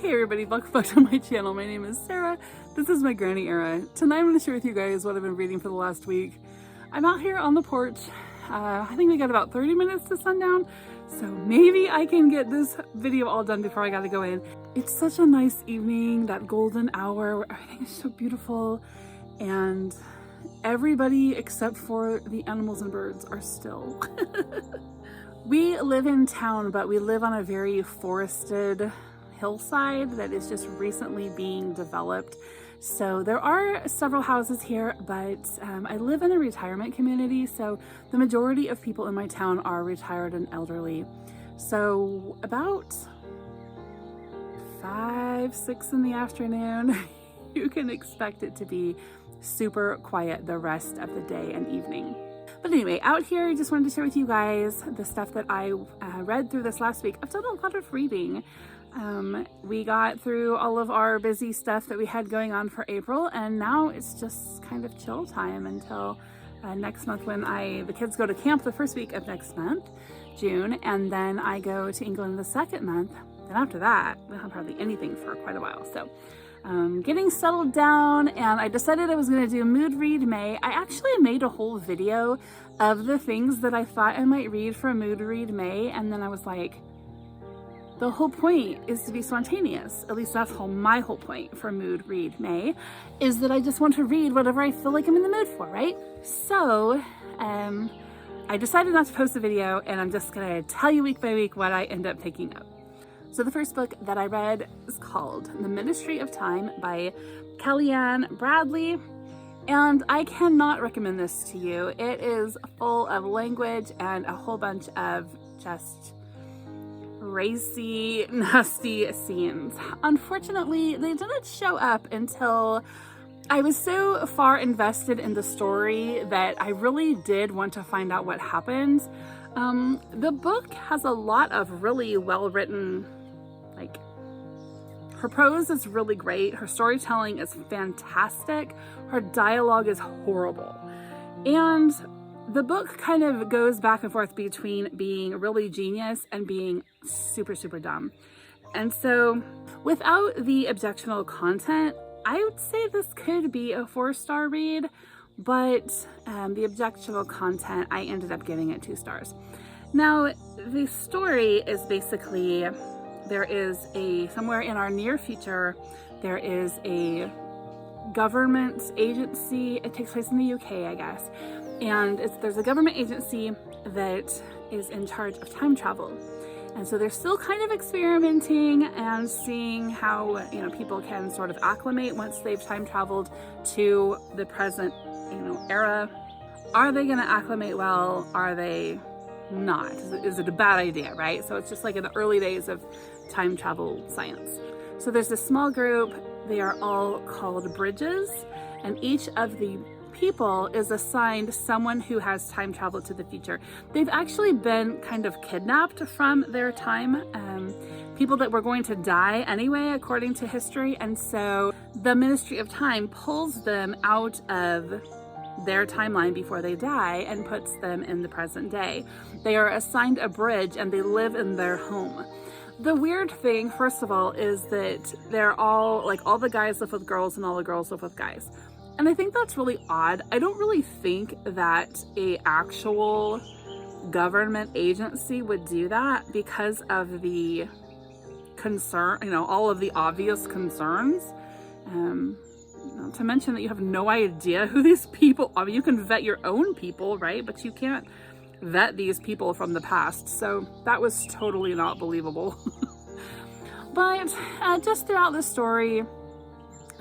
Hey everybody, welcome back to my channel. My name is Sarah. This is my granny era. Tonight I'm going to share with you guys what I've been reading for the last week. I'm out here on the porch. I think we got about 30 minutes to sundown, so maybe I can get this video all done before I gotta go in. It's such a nice evening, that golden hour where everything is so beautiful, and everybody except for the animals and birds are still. We live in town, but we live on a very forested hillside that is just recently being developed. So there are several houses here, but I live in a retirement community, so the majority of people in my town are retired and elderly. So about 5, 6 in the afternoon, you can expect it to be super quiet the rest of the day and evening. But anyway, out here, I just wanted to share with you guys the stuff that I read through this last week. I've done a lot of reading. We got through all of our busy stuff that we had going on for April, and now it's just kind of chill time until next month when the kids go to camp the first week of next month, June, and then I go to England the second month. And after that, we'll have hardly anything for quite a while. So getting settled down, and I decided I was going to do Mood Read May. I actually made a whole video of the things that I thought I might read for Mood Read May, and then I was like, the whole point is to be spontaneous. At least that's my whole point for Mood Read May, is that I just want to read whatever I feel like I'm in the mood for, right? So I decided not to post a video, and I'm just going to tell you week by week what I end up picking up. So the first book that I read is called The Ministry of Time by Kellyanne Bradley, and I cannot recommend this to you. It is full of language and a whole bunch of just racy, nasty scenes. Unfortunately, they didn't show up until I was so far invested in the story that I really did want to find out what happened. The book has a lot of really well-written, her prose is really great, her storytelling is fantastic, her dialogue is horrible. And the book kind of goes back and forth between being really genius and being super, super dumb. And so without the objectionable content, I would say this could be a 4-star read, but the objectionable content, I ended up giving it 2 stars. Now, the story is basically, somewhere in our near future, there is a government agency. It takes place in the UK, I guess. And there's a government agency that is in charge of time travel. And so they're still kind of experimenting and seeing how, people can sort of acclimate once they've time traveled to the present, era. Are they going to acclimate well? Are they not? Is it a bad idea, right? So it's just like in the early days of time travel science. So there's this small group. They are all called bridges, and each of the people is assigned someone who has time traveled to the future. They've actually been kind of kidnapped from their time, people that were going to die anyway, according to history, and so the Ministry of Time pulls them out of their timeline before they die and puts them in the present day. They are assigned a bridge and they live in their home. The weird thing, first of all, is that they're all the guys live with girls and all the girls live with guys. And I think that's really odd. I don't really think that a actual government agency would do that because of the concern, all of the obvious concerns. To mention that you have no idea who these people are. I mean, you can vet your own people, right? But you can't vet these people from the past. So that was totally not believable. But just throughout the story,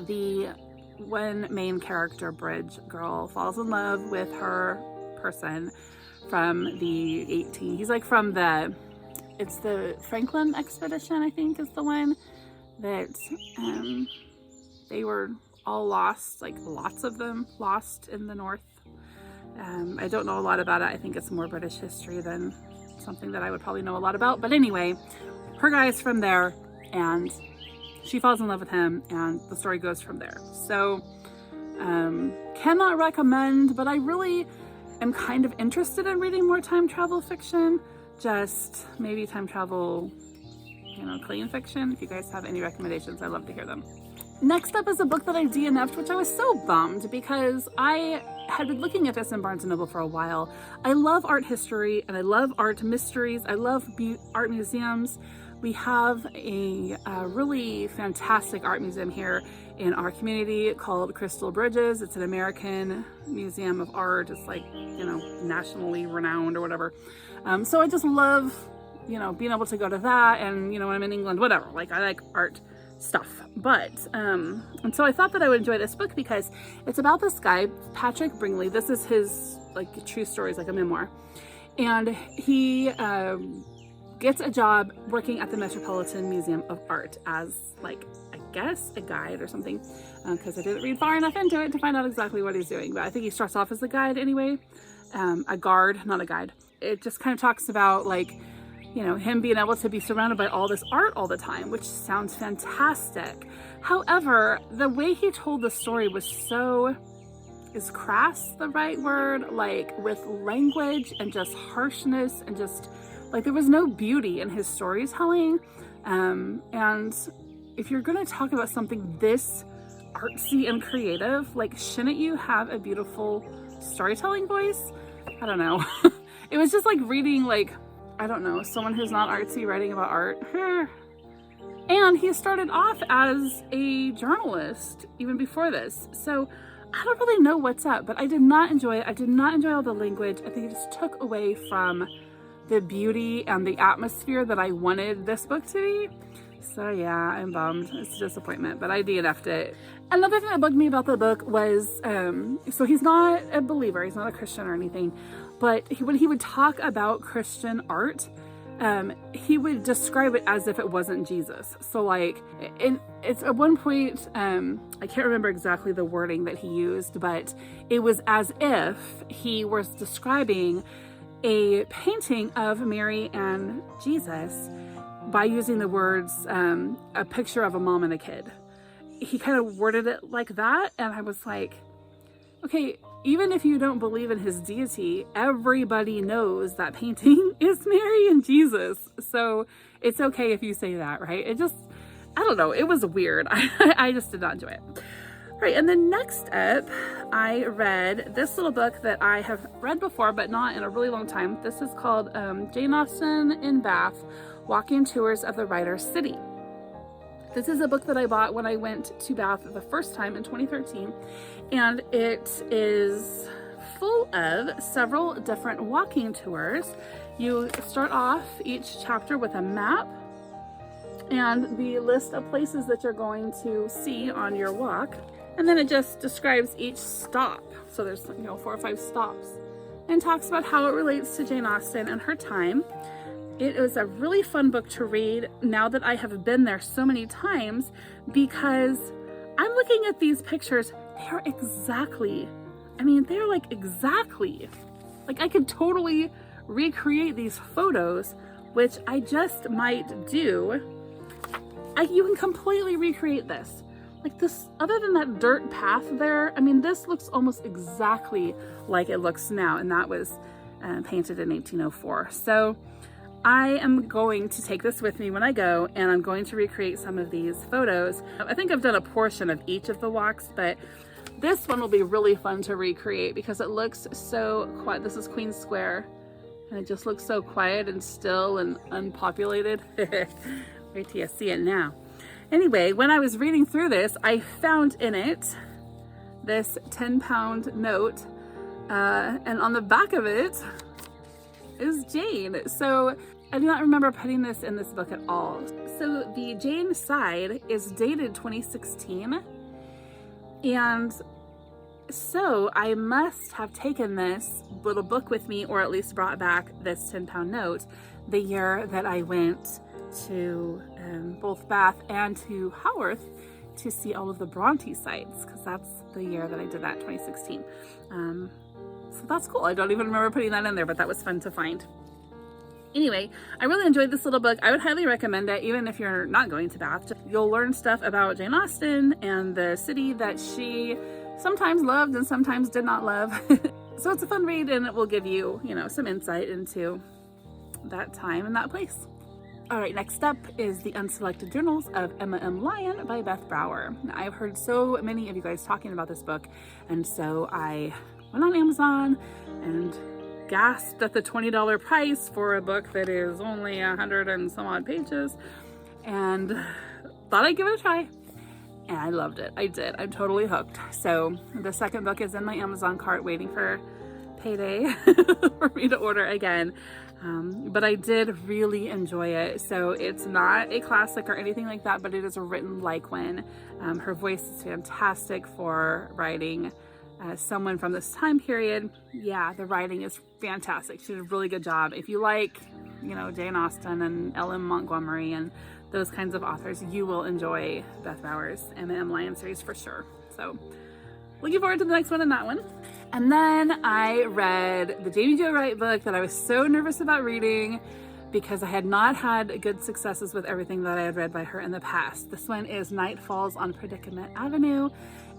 the one main character, Bridge Girl, falls in love with her person from the 18. He's from it's the Franklin expedition, I think, is the one that they were all lost, lots of them lost in the north. I don't know a lot about it. I think it's more British history than something that I would probably know a lot about. But anyway, her guy is from there, and she falls in love with him, and the story goes from there. So, cannot recommend, but I really am kind of interested in reading more time travel fiction. Just maybe time travel clean fiction. If you guys have any recommendations, I'd love to hear them. Next up is a book that I DNF'd, which I was so bummed because I had been looking at this in Barnes & Noble for a while. I love art history and I love art mysteries. I love art museums. We have a really fantastic art museum here in our community called Crystal Bridges. It's an American museum of art. It's like, nationally renowned or whatever. So I just love, being able to go to that, and, when I'm in England, whatever. Like, I like art stuff. But, and so I thought that I would enjoy this book because it's about this guy, Patrick Bringley. This is his, true story, it's like a memoir. And he gets a job working at the Metropolitan Museum of Art as, I guess, a guide or something, because I didn't read far enough into it to find out exactly what he's doing. But I think he starts off as a guide anyway, a guard, not a guide. It just kind of talks about, him being able to be surrounded by all this art all the time, which sounds fantastic. However, the way he told the story was is crass the right word? With language and just harshness and just, there was no beauty in his storytelling. And if you're going to talk about something this artsy and creative, shouldn't you have a beautiful storytelling voice? I don't know. It was just like reading, I don't know, someone who's not artsy writing about art. And he started off as a journalist even before this. So I don't really know what's up, but I did not enjoy it. I did not enjoy all the language. I think it just took away from the beauty and the atmosphere that I wanted this book to be. So yeah, I'm bummed. It's a disappointment, but I DNF'd it. Another thing that bugged me about the book was, so he's not a believer, he's not a Christian or anything, but when he would talk about Christian art, he would describe it as if it wasn't Jesus. So it's at one point, I can't remember exactly the wording that he used, but it was as if he was describing a painting of Mary and Jesus by using the words, a picture of a mom and a kid. He kind of worded it like that, and I was like, okay, even if you don't believe in his deity, everybody knows that painting is Mary and Jesus. So it's okay if you say that, right? I don't know, it was weird. I just did not enjoy it. All right, and then next up, I read this little book that I have read before, but not in a really long time. This is called Jane Austen in Bath, Walking Tours of the Writer's City. This is a book that I bought when I went to Bath the first time in 2013, and it is full of several different walking tours. You start off each chapter with a map and the list of places that you're going to see on your walk, and then it just describes each stop. So there's 4 or 5 stops, and talks about how it relates to Jane Austen and her time. It was a really fun book to read now that I have been there so many times, because I'm looking at these pictures. They're exactly, I could totally recreate these photos, which I just might do. You can completely recreate this. This, other than that dirt path there, this looks almost exactly like it looks now, and that was painted in 1804. So I am going to take this with me when I go, and I'm going to recreate some of these photos. I think I've done a portion of each of the walks, but this one will be really fun to recreate because it looks so quiet. This is Queen Square, and it just looks so quiet and still and unpopulated. Wait till you see it now. Anyway, when I was reading through this, I found in it this 10-pound note, and on the back of it is Jane. So I do not remember putting this in this book at all. So the Jane side is dated 2016, and so I must have taken this little book with me, or at least brought back this 10-pound note, the year that I went to both Bath and to Haworth to see all of the Bronte sites, because that's the year that I did that, 2016. So that's cool. I don't even remember putting that in there, but that was fun to find. Anyway, I really enjoyed this little book. I would highly recommend it, even if you're not going to Bath. You'll learn stuff about Jane Austen and the city that she sometimes loved and sometimes did not love. So it's a fun read, and it will give you, some insight into that time and that place. All right, next up is The Unselected Journals of Emma M. Lyon by Beth Brower. Now, I've heard so many of you guys talking about this book, and so I went on Amazon and gasped at the $20 price for a book that is only 100 and some odd pages, and thought I'd give it a try. And I loved it. I did. I'm totally hooked. So the second book is in my Amazon cart waiting for payday for me to order again. But I did really enjoy it. So it's not a classic or anything like that, but it is written like one. Her voice is fantastic for writing someone from this time period. Yeah, the writing is fantastic. She did a really good job. If you like, Jane Austen and Ellen Montgomery and those kinds of authors, you will enjoy Beth Brower's Emma M. Lyon series for sure. So looking forward to the next one and that one. And then I read the Jamie Jo Wright book that I was so nervous about reading because I had not had good successes with everything that I had read by her in the past. This one is Night Falls on Predicament Avenue,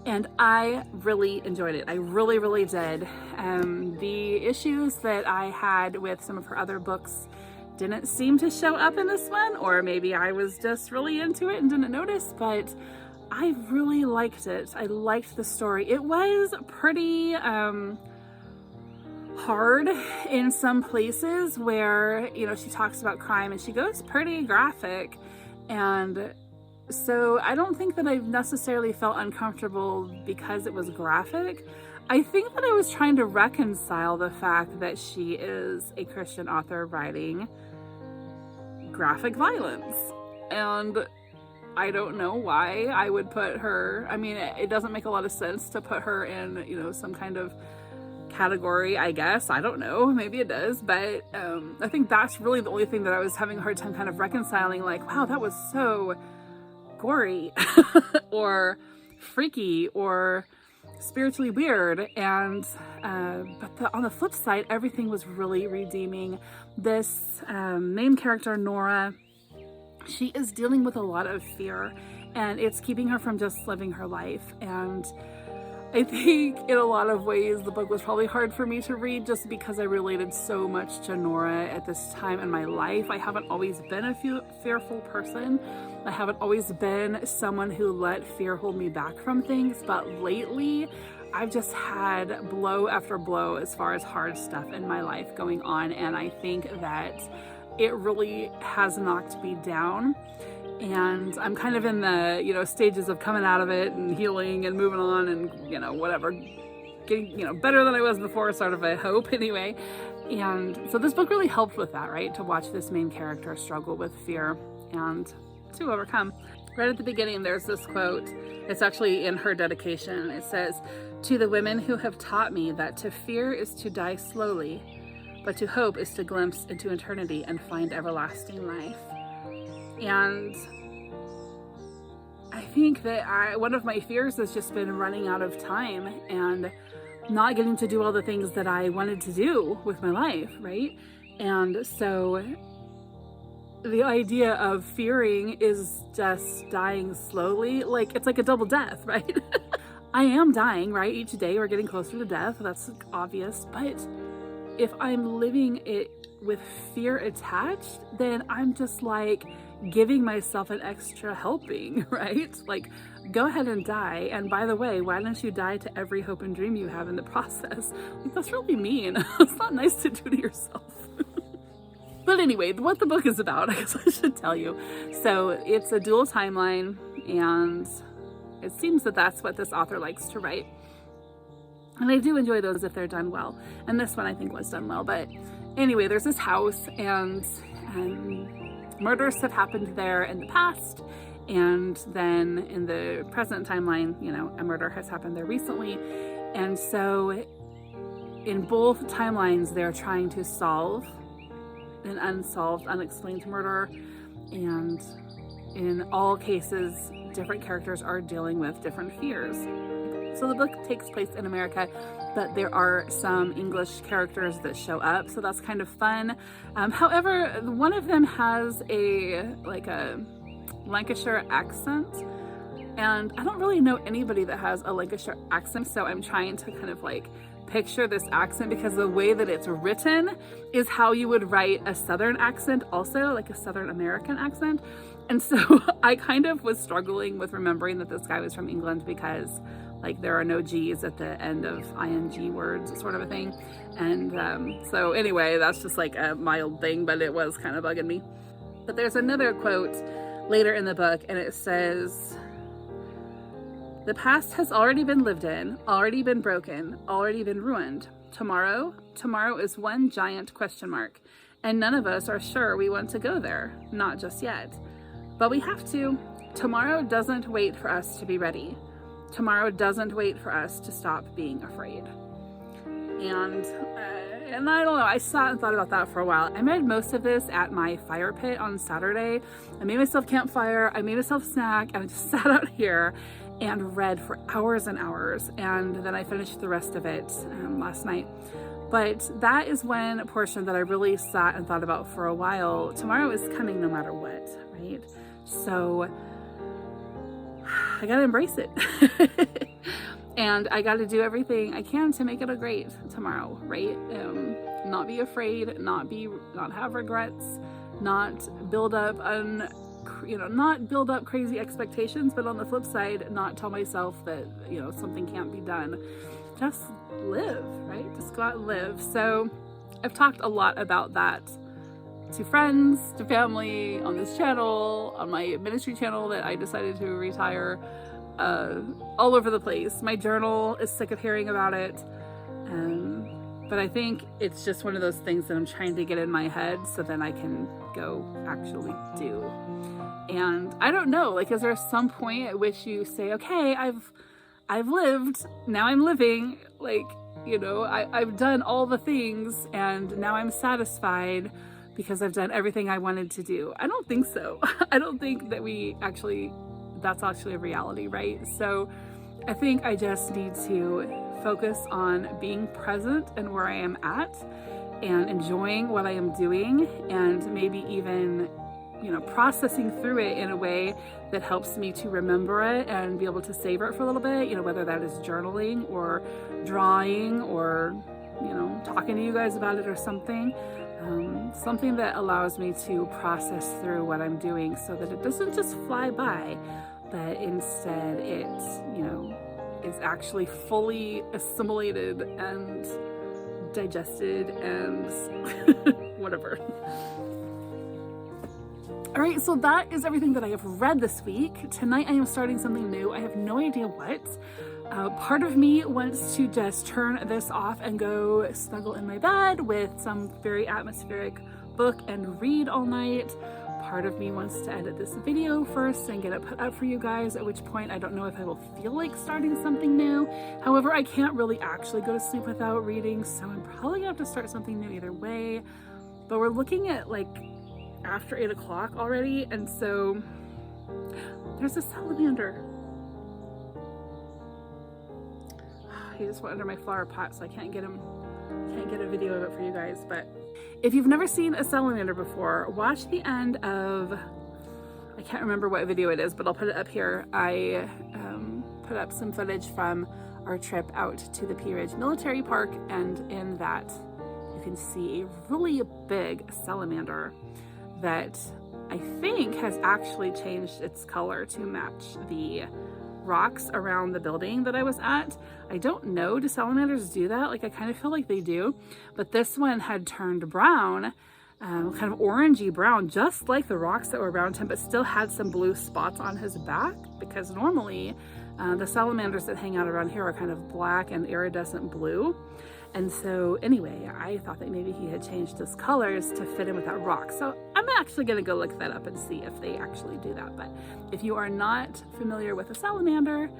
and I really enjoyed it. I really, really did. The issues that I had with some of her other books didn't seem to show up in this one, or maybe I was just really into it and didn't notice, but I really liked it. I liked the story. It was pretty hard in some places where, she talks about crime and she goes pretty graphic. And so I don't think that I necessarily felt uncomfortable because it was graphic. I think that I was trying to reconcile the fact that she is a Christian author writing graphic violence. And I don't know why I would put her, it doesn't make a lot of sense to put her in, some kind of category, I guess. I don't know, maybe it does, but I think that's really the only thing that I was having a hard time kind of reconciling, like, wow, that was so gory or freaky or spiritually weird. And but on the flip side, everything was really redeeming. This main character, Nora, she is dealing with a lot of fear, and it's keeping her from just living her life. And I think in a lot of ways the book was probably hard for me to read just because I related so much to Nora at this time in my life. I haven't always been a fearful person. I haven't always been someone who let fear hold me back from things, but lately I've just had blow after blow as far as hard stuff in my life going on, and I think that it really has knocked me down. And I'm kind of in the, stages of coming out of it and healing and moving on and, whatever, getting, better than I was before, sort of a hope anyway. And so this book really helped with that, right? To watch this main character struggle with fear and to overcome. Right at the beginning, there's this quote. It's actually in her dedication. It says, "To the women who have taught me that to fear is to die slowly, but to hope is to glimpse into eternity and find everlasting life." And I think that one of my fears has just been running out of time and not getting to do all the things that I wanted to do with my life, right? And so the idea of fearing is just dying slowly, it's like a double death, right? I am dying, right? Each day we're getting closer to death. That's obvious. But if I'm living it with fear attached, then I'm just giving myself an extra helping, right? Go ahead and die. And by the way, why don't you die to every hope and dream you have in the process? That's really mean. It's not nice to do to yourself. But anyway, what the book is about, I guess I should tell you. So it's a dual timeline, and it seems that that's what this author likes to write. And I do enjoy those if they're done well. And this one I think was done well. But anyway, there's this house, and murders have happened there in the past. And then in the present timeline, a murder has happened there recently. And so in both timelines, they're trying to solve an unsolved, unexplained murder. And in all cases, different characters are dealing with different fears. So the book takes place in America, but there are some English characters that show up, so that's kind of fun. However, one of them has a Lancashire accent, and I don't really know anybody that has a Lancashire accent, so I'm trying to kind of picture this accent because the way that it's written is how you would write a Southern accent also, like a Southern American accent. And so I kind of was struggling with remembering that this guy was from England because like there are no G's at the end of ing words, sort of a thing. And so anyway, that's just like a mild thing, but it was kind of bugging me. But there's another quote later in the book, and it says, "The past has already been lived in, already been broken, already been ruined. Tomorrow is one giant question mark, and none of us are sure we want to go there, not just yet. But we have to. Tomorrow doesn't wait for us to be ready. Tomorrow doesn't wait for us to stop being afraid." And I don't know, I sat and thought about that for a while. I made most of this at my fire pit on Saturday. I made myself campfire, I made myself snack, and I just sat out here and read for hours and hours. And then I finished the rest of it last night. But that is one portion that I really sat and thought about for a while. Tomorrow is coming no matter what, right? So I gotta embrace it. And I got to do everything I can to make it a great tomorrow, right? Not be afraid, not have regrets, not build up not build up crazy expectations, but on the flip side, not tell myself that, something can't be done. Just live, right? Just go out and live. So I've talked a lot about that to friends, to family, on this channel, on my ministry channel that I decided to retire. All over the place. My journal is sick of hearing about it. But I think it's just one of those things that I'm trying to get in my head so then I can go actually do. And I don't know, like, is there some point at which you say, okay, I've lived, now I'm living, like, I've done all the things and now I'm satisfied because I've done everything I wanted to do. I don't think so. I don't think that that's actually a reality, right? So I think I just need to focus on being present and where I am at and enjoying what I am doing, and maybe even, processing through it in a way that helps me to remember it and be able to savor it for a little bit, whether that is journaling or drawing or, talking to you guys about it or something. Something that allows me to process through what I'm doing so that it doesn't just fly by, but instead it, is actually fully assimilated and digested and whatever. All right, so that is everything that I have read this week. Tonight I am starting something new. I have no idea what. Part of me wants to just turn this off and go snuggle in my bed with some very atmospheric book and read all night. Part of me wants to edit this video first and get it put up for you guys, at which point I don't know if I will feel like starting something new. However, I can't really actually go to sleep without reading, so I'm probably gonna have to start something new either way. But we're looking at like after 8 o'clock already, and so there's a salamander. He just went under my flower pot, so I can't get a video of it for you guys. But if you've never seen a salamander before, watch the end of, I can't remember what video it is, but I'll put it up here. I put up some footage from our trip out to the Pea Ridge Military Park, and in that you can see a really big salamander that I think has actually changed its color to match the rocks around the building that I was at. I don't know, do salamanders do that? Like, I kind of feel like they do, but this one had turned brown, kind of orangey brown, just like the rocks that were around him, but still had some blue spots on his back, because normally the salamanders that hang out around here are kind of black and iridescent blue. And so anyway, I thought that maybe he had changed his colors to fit in with that rock. So I'm actually gonna go look that up and see if they actually do that. But if you are not familiar with a salamander,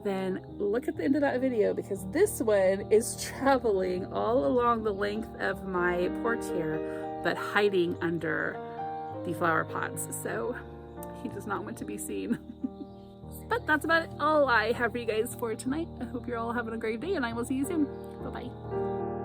then look at the end of that video, because this one is traveling all along the length of my porch here, but hiding under the flower pots. So he does not want to be seen. But that's about all I have for you guys for tonight. I hope you're all having a great day, and I will see you soon. Bye-bye.